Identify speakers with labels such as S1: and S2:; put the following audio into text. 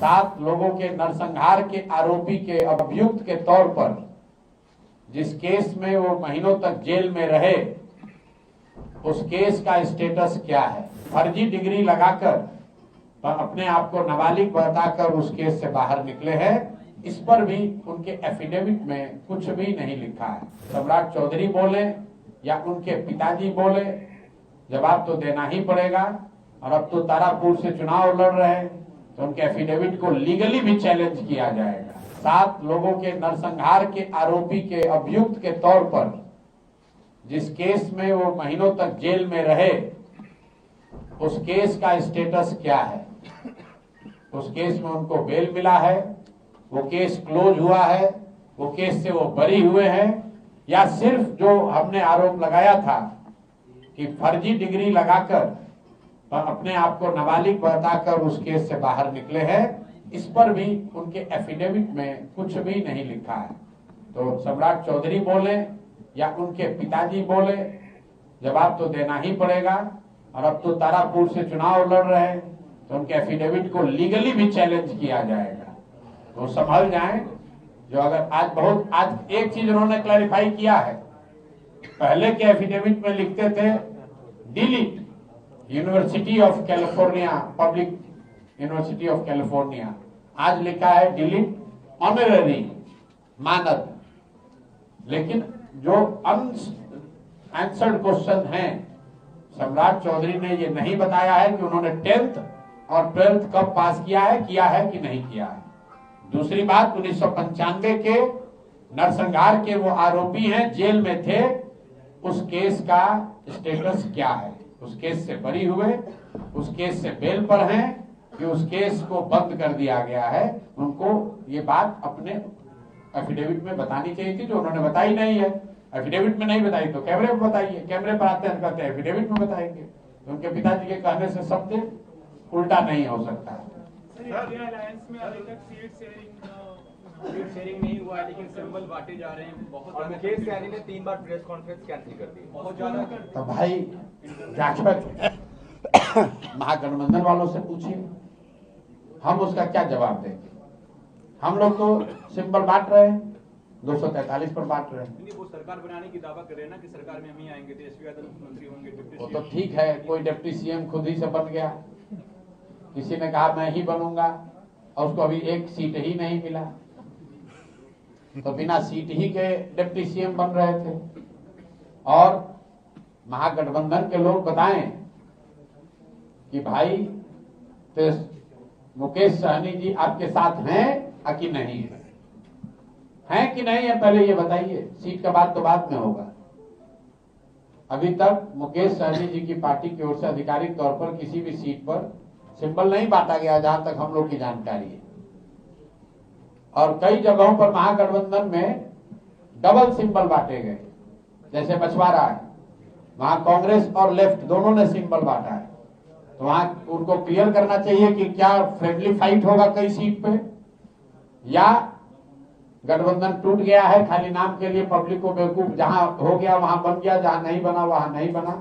S1: 7 लोगों के नरसंहार के आरोपी के अभियुक्त के तौर पर जिस केस में वो महीनों तक जेल में रहे, उस केस का स्टेटस क्या है। फर्जी डिग्री लगाकर अपने आप को नाबालिग बताकर उस केस से बाहर निकले हैं। इस पर भी उनके एफिडेविट में कुछ भी नहीं लिखा है। सम्राट चौधरी बोले या उनके पिताजी बोले, जवाब तो देना ही पड़ेगा। और अब तो तारापुर से चुनाव लड़ रहे हैं, तो उनके एफिडेविट को लीगली भी चैलेंज किया जाएगा। 7 लोगों के नरसंहार के आरोपी के अभियुक्त के तौर पर जिस केस में वो महीनों तक जेल में रहे, उस केस का स्टेटस क्या है। उस केस में उनको बेल मिला है, वो केस क्लोज हुआ है, वो केस से वो बरी हुए हैं, या सिर्फ जो हमने आरोप लगाया था कि फर्जी डिग्री लगाकर अपने आप को नाबालिग बताकर उस केस से बाहर निकले हैं। इस पर भी उनके एफिडेविट में कुछ भी नहीं लिखा है। तो सम्राट चौधरी बोले या उनके पिताजी बोले, जवाब तो देना ही पड़ेगा। और अब तो तारापुर से चुनाव लड़ रहे हैं, तो उनके एफिडेविट को लीगली भी चैलेंज किया जाएगा। तो संभल जाएं। जो अगर आज एक चीज उन्होंने क्लैरिफाई किया है, पहले के एफिडेविट में लिखते थे delete university of California, public university of California, आज लिखा है डिलीट ऑनररी, मानद। लेकिन जो अनआंसर्ड क्वेश्चन है, सम्राट चौधरी ने ये नहीं बताया है कि उन्होंने 10th और 12th कब पास किया है कि नहीं किया है। दूसरी बात, 1995 के नरसंहार के वो आरोपी हैं, जेल में थे, उस केस का स्टेटस क्या है। उस केस से बरी हुए, उस केस से बेल पर हैं कि उस केस को बंद कर दिया गया है। उनको ये बात अपने एफिडेविट में बतानी चाहिए थी, जो उन्होंने बताई नहीं है। एफिडेविट में नहीं बताई तो कैमरे में बताइए। कैमरे पर आते हैं कहते हैं एफिडेविट में बताएंगे। तो उनके पिताजी के कहने से शब्द उल्टा नहीं हो सकता।
S2: सीट शेयरिंग नहीं हुआ है, लेकिन सिंबल बांटे जा रहे हैं। बहुत मुकेश सहनी ने 3 बार प्रेस कॉन्फ्रेंस कैंसिल कर दी। बहुत ज्यादा।
S1: तो भाई जाकर महागठबंधन वालों से पूछिए, हम उसका क्या जवाब देंगे। हम लोग तो सिंबल बांट रहे हैं, 243 पर बांट रहे हैं।
S2: वो सरकार बनाने की दावा कर रहे हैं ना कि सरकार में हम ही आएंगे, तेजस्वी यादव मुख्यमंत्री होंगे।
S1: वो तो ठीक है, कोई डिप्टी सीएम खुद ही से बन गया, किसी ने कहा मैं ही बनूंगा, और उसको अभी एक सीट ही नहीं मिला, तो बिना सीट ही के डिप्टी सीएम बन रहे थे। और महागठबंधन के लोग बताएं कि भाई मुकेश सहनी जी आपके साथ हैं कि नहीं है कि नहीं है, पहले ये बताइए। सीट का बात तो बाद में होगा। अभी तक मुकेश सहनी जी की पार्टी की ओर से आधिकारिक तौर पर किसी भी सीट पर सिंबल नहीं बांटा गया, जहां तक हम लोग की जानकारी है। और कई जगहों पर महागठबंधन में डबल सिंबल बांटे गए, जैसे बछवाड़ा है, वहां कांग्रेस और लेफ्ट दोनों ने सिंबल बांटा है। तो वहां उनको क्लियर करना चाहिए कि क्या फ्रेंडली फाइट होगा कई सीट पे, या गठबंधन टूट गया है खाली नाम के लिए, पब्लिक को बेवकूफ, जहां हो गया वहां बन गया, जहां नहीं बना वहां नहीं बना।